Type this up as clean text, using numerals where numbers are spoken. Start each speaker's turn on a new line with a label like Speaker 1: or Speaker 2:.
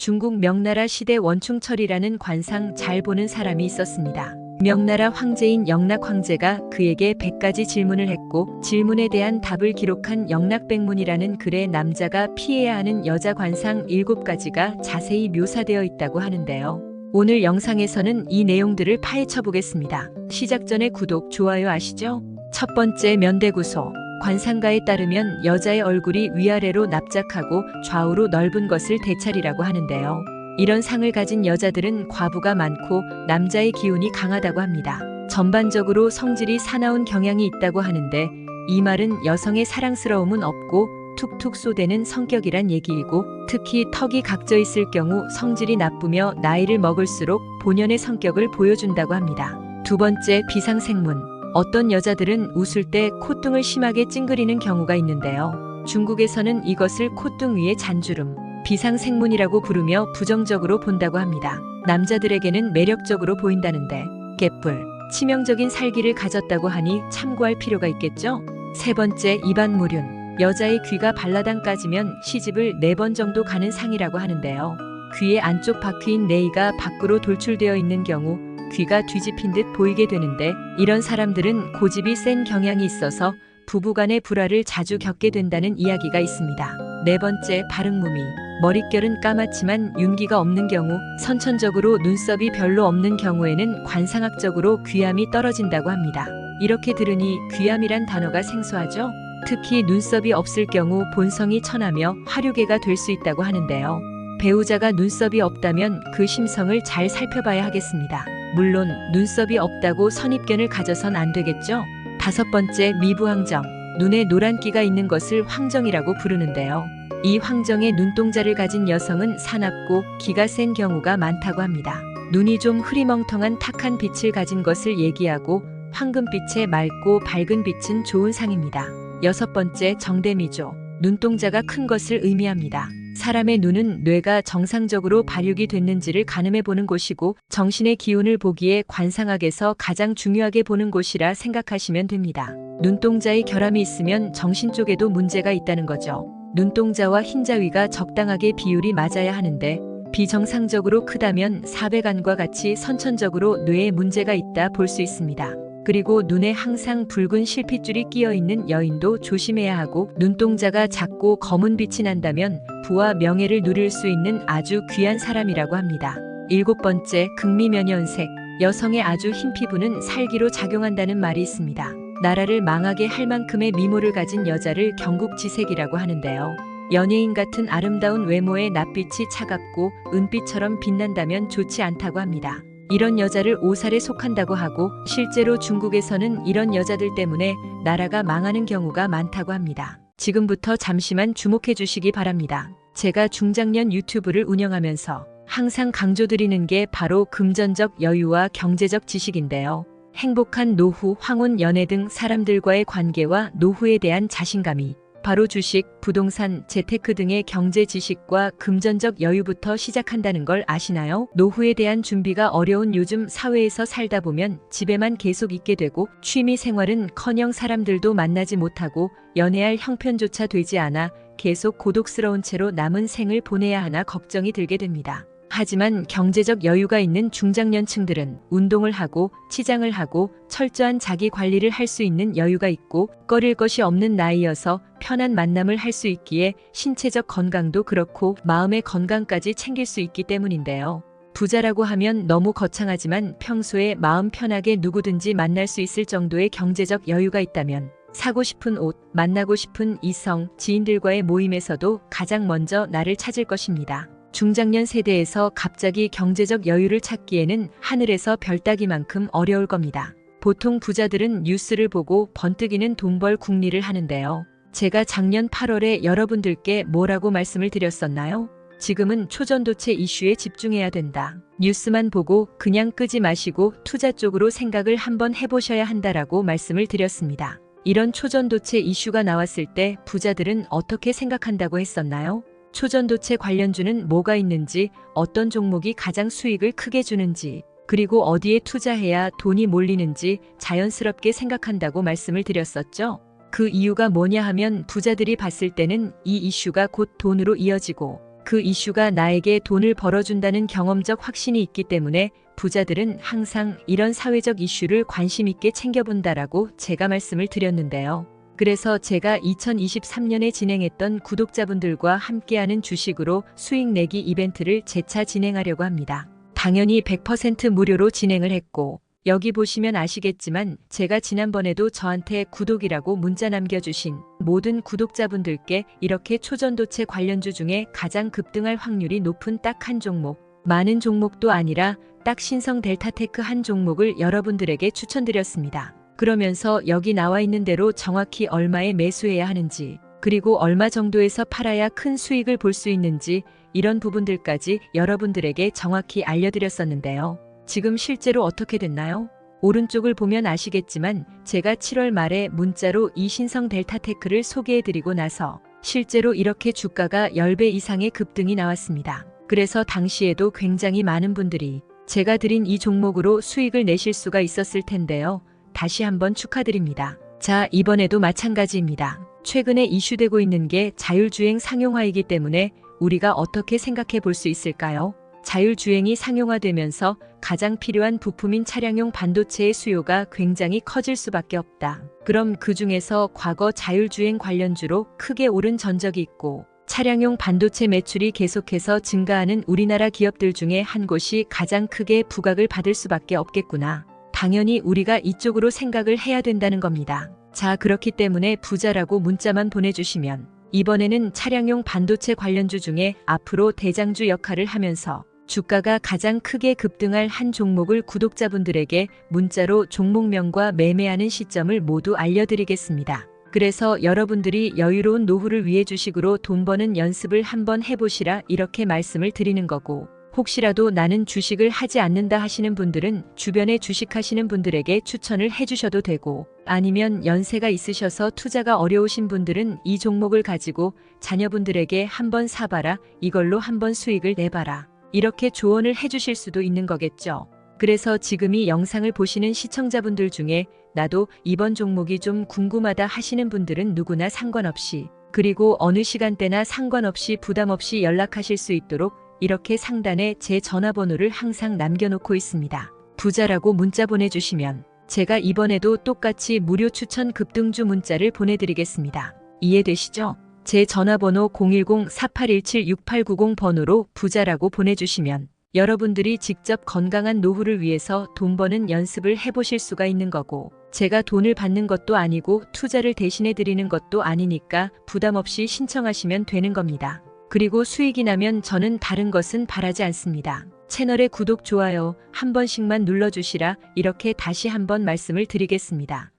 Speaker 1: 중국 명나라 시대 원충철이라는 관상 잘 보는 사람이 있었습니다. 명나라 황제인 영락 황제가 그에게 100가지 질문을 했고 질문에 대한 답을 기록한 영락백문이라는 글에 남자가 피해야 하는 여자 관상 7가지가 자세히 묘사되어 있다고 하는데요. 오늘 영상에서는 이 내용들을 파헤쳐 보겠습니다. 시작 전에 구독, 좋아요 아시죠? 첫 번째, 면대구소. 관상가에 따르면 여자의 얼굴이 위아래로 납작하고 좌우로 넓은 것을 대찰이라고 하는데요. 이런 상을 가진 여자들은 과부가 많고 남자의 기운이 강하다고 합니다. 전반적으로 성질이 사나운 경향이 있다고 하는데 이 말은 여성의 사랑스러움은 없고 툭툭 쏘대는 성격이란 얘기이고 특히 턱이 각져 있을 경우 성질이 나쁘며 나이를 먹을수록 본연의 성격을 보여준다고 합니다. 두 번째, 비상생문. 어떤 여자들은 웃을 때 콧등을 심하게 찡그리는 경우가 있는데요. 중국에서는 이것을 콧등 위에 잔주름, 비상생문이라고 부르며 부정적으로 본다고 합니다. 남자들에게는 매력적으로 보인다는데 개뿔, 치명적인 살기를 가졌다고 하니 참고할 필요가 있겠죠? 세 번째, 입안무륜. 여자의 귀가 발라당까지면 시집을 4번 정도 가는 상이라고 하는데요. 귀의 안쪽 바퀴인 레이가 밖으로 돌출되어 있는 경우 귀가 뒤집힌 듯 보이게 되는데 이런 사람들은 고집이 센 경향이 있어서 부부간의 불화를 자주 겪게 된다는 이야기가 있습니다. 네 번째, 발응무미. 머릿결은 까맣지만 윤기가 없는 경우, 선천적으로 눈썹이 별로 없는 경우에는 관상학적으로 귀함이 떨어진다고 합니다. 이렇게 들으니 귀함이란 단어가 생소하죠? 특히 눈썹이 없을 경우 본성이 천하며 화류계가 될 수 있다고 하는데요. 배우자가 눈썹이 없다면 그 심성을 잘 살펴봐야 하겠습니다. 물론 눈썹이 없다고 선입견을 가져선 안 되겠죠? 다섯 번째, 미부황정. 눈에 노란기가 있는 것을 황정이라고 부르는데요. 이 황정의 눈동자를 가진 여성은 사납고 기가 센 경우가 많다고 합니다. 눈이 좀 흐리멍텅한 탁한 빛을 가진 것을 얘기하고 황금빛의 맑고 밝은 빛은 좋은 상입니다. 여섯 번째, 정대미조. 눈동자가 큰 것을 의미합니다. 사람의 눈은 뇌가 정상적으로 발육이 됐는지를 가늠해 보는 곳이고 정신의 기운을 보기에 관상학에서 가장 중요하게 보는 곳이라 생각하시면 됩니다. 눈동자에 결함이 있으면 정신 쪽에도 문제가 있다는 거죠. 눈동자와 흰자위가 적당하게 비율이 맞아야 하는데 비정상적으로 크다면 사배간과 같이 선천적으로 뇌에 문제가 있다 볼 수 있습니다. 그리고 눈에 항상 붉은 실핏줄이 끼어 있는 여인도 조심해야 하고 눈동자가 작고 검은 빛이 난다면 부와 명예를 누릴 수 있는 아주 귀한 사람이라고 합니다. 일곱 번째, 극미면연색. 여성의 아주 흰 피부는 살기로 작용한다는 말이 있습니다. 나라를 망하게 할 만큼의 미모를 가진 여자를 경국지색이라고 하는데요. 연예인 같은 아름다운 외모에 낯빛이 차갑고 은빛처럼 빛난다면 좋지 않다고 합니다. 이런 여자를 오살에 속한다고 하고 실제로 중국에서는 이런 여자들 때문에 나라가 망하는 경우가 많다고 합니다. 지금부터 잠시만 주목해 주시기 바랍니다. 제가 중장년 유튜브를 운영하면서 항상 강조드리는 게 바로 금전적 여유와 경제적 지식인데요. 행복한 노후, 황혼, 연애 등 사람들과의 관계와 노후에 대한 자신감이 바로 주식, 부동산, 재테크 등의 경제 지식과 금전적 여유부터 시작한다는 걸 아시나요? 노후에 대한 준비가 어려운 요즘 사회에서 살다 보면 집에만 계속 있게 되고 취미 생활은커녕 사람들도 만나지 못하고 연애할 형편조차 되지 않아 계속 고독스러운 채로 남은 생을 보내야 하나 걱정이 들게 됩니다. 하지만 경제적 여유가 있는 중장년층들은 운동을 하고 치장을 하고 철저한 자기 관리를 할 수 있는 여유가 있고 꺼릴 것이 없는 나이여서 편한 만남을 할 수 있기에 신체적 건강도 그렇고 마음의 건강까지 챙길 수 있기 때문인데요. 부자라고 하면 너무 거창하지만 평소에 마음 편하게 누구든지 만날 수 있을 정도의 경제적 여유가 있다면 사고 싶은 옷, 만나고 싶은 이성, 지인들과의 모임에서도 가장 먼저 나를 찾을 것입니다. 중장년 세대에서 갑자기 경제적 여유를 찾기에는 하늘에서 별 따기만큼 어려울 겁니다. 보통 부자들은 뉴스를 보고 번뜩이는 돈벌 궁리를 하는데요. 제가 작년 8월에 여러분들께 뭐라고 말씀을 드렸었나요? 지금은 초전도체 이슈에 집중해야 된다. 뉴스만 보고 그냥 끄지 마시고 투자 쪽으로 생각을 한번 해보셔야 한다라고 말씀을 드렸습니다. 이런 초전도체 이슈가 나왔을 때 부자들은 어떻게 생각한다고 했었나요? 초전도체 관련주는 뭐가 있는지, 어떤 종목이 가장 수익을 크게 주는지, 그리고 어디에 투자해야 돈이 몰리는지 자연스럽게 생각한다고 말씀을 드렸었죠. 그 이유가 뭐냐 하면 부자들이 봤을 때는 이 이슈가 곧 돈으로 이어지고 그 이슈가 나에게 돈을 벌어준다는 경험적 확신이 있기 때문에 부자들은 항상 이런 사회적 이슈를 관심 있게 챙겨본다라고 제가 말씀을 드렸는데요. 그래서 제가 2023년에 진행했던 구독자분들과 함께하는 주식으로 수익 내기 이벤트를 재차 진행하려고 합니다. 당연히 100% 무료로 진행을 했고, 여기 보시면 아시겠지만 제가 지난번에도 저한테 구독이라고 문자 남겨주신 모든 구독자분들께 이렇게 초전도체 관련주 중에 가장 급등할 확률이 높은 딱 한 종목, 많은 종목도 아니라 딱 신성 델타테크 한 종목을 여러분들에게 추천드렸습니다. 그러면서 여기 나와 있는 대로 정확히 얼마에 매수해야 하는지, 그리고 얼마 정도에서 팔아야 큰 수익을 볼 수 있는지 이런 부분들까지 여러분들에게 정확히 알려드렸었는데요. 지금 실제로 어떻게 됐나요? 오른쪽을 보면 아시겠지만 제가 7월 말에 문자로 이 신성 델타테크를 소개해드리고 나서 실제로 이렇게 주가가 10배 이상의 급등이 나왔습니다. 그래서 당시에도 굉장히 많은 분들이 제가 드린 이 종목으로 수익을 내실 수가 있었을 텐데요. 다시 한번 축하드립니다. 자, 이번에도 마찬가지입니다. 최근에 이슈되고 있는 게 자율주행 상용화이기 때문에 우리가 어떻게 생각해 볼 수 있을까요? 자율주행이 상용화되면서 가장 필요한 부품인 차량용 반도체의 수요가 굉장히 커질 수밖에 없다. 그럼 그 중에서 과거 자율주행 관련주로 크게 오른 전적이 있고 차량용 반도체 매출이 계속해서 증가하는 우리나라 기업들 중에 한 곳이 가장 크게 부각을 받을 수밖에 없겠구나. 당연히 우리가 이쪽으로 생각을 해야 된다는 겁니다. 자, 그렇기 때문에 부자라고 문자만 보내주시면 이번에는 차량용 반도체 관련주 중에 앞으로 대장주 역할을 하면서 주가가 가장 크게 급등할 한 종목을 구독자분들에게 문자로 종목명과 매매하는 시점을 모두 알려드리겠습니다. 그래서 여러분들이 여유로운 노후를 위해 주식으로 돈 버는 연습을 한번 해보시라 이렇게 말씀을 드리는 거고, 혹시라도 나는 주식을 하지 않는다 하시는 분들은 주변에 주식하시는 분들에게 추천을 해주셔도 되고, 아니면 연세가 있으셔서 투자가 어려우신 분들은 이 종목을 가지고 자녀분들에게 한번 사봐라, 이걸로 한번 수익을 내봐라, 이렇게 조언을 해주실 수도 있는 거겠죠. 그래서 지금 이 영상을 보시는 시청자분들 중에 나도 이번 종목이 좀 궁금하다 하시는 분들은 누구나 상관없이, 그리고 어느 시간대나 상관없이 부담 없이 연락하실 수 있도록 이렇게 상단에 제 전화번호를 항상 남겨놓고 있습니다. 부자라고 문자 보내주시면 제가 이번에도 똑같이 무료 추천 급등주 문자를 보내드리겠습니다. 이해되시죠? 제 전화번호 010-4817-6890 번호로 부자라고 보내주시면 여러분들이 직접 건강한 노후를 위해서 돈 버는 연습을 해보실 수가 있는 거고, 제가 돈을 받는 것도 아니고 투자를 대신해 드리는 것도 아니니까 부담 없이 신청하시면 되는 겁니다. 그리고 수익이 나면 저는 다른 것은 바라지 않습니다. 채널의 구독, 좋아요 한 번씩만 눌러주시라 이렇게 다시 한번 말씀을 드리겠습니다.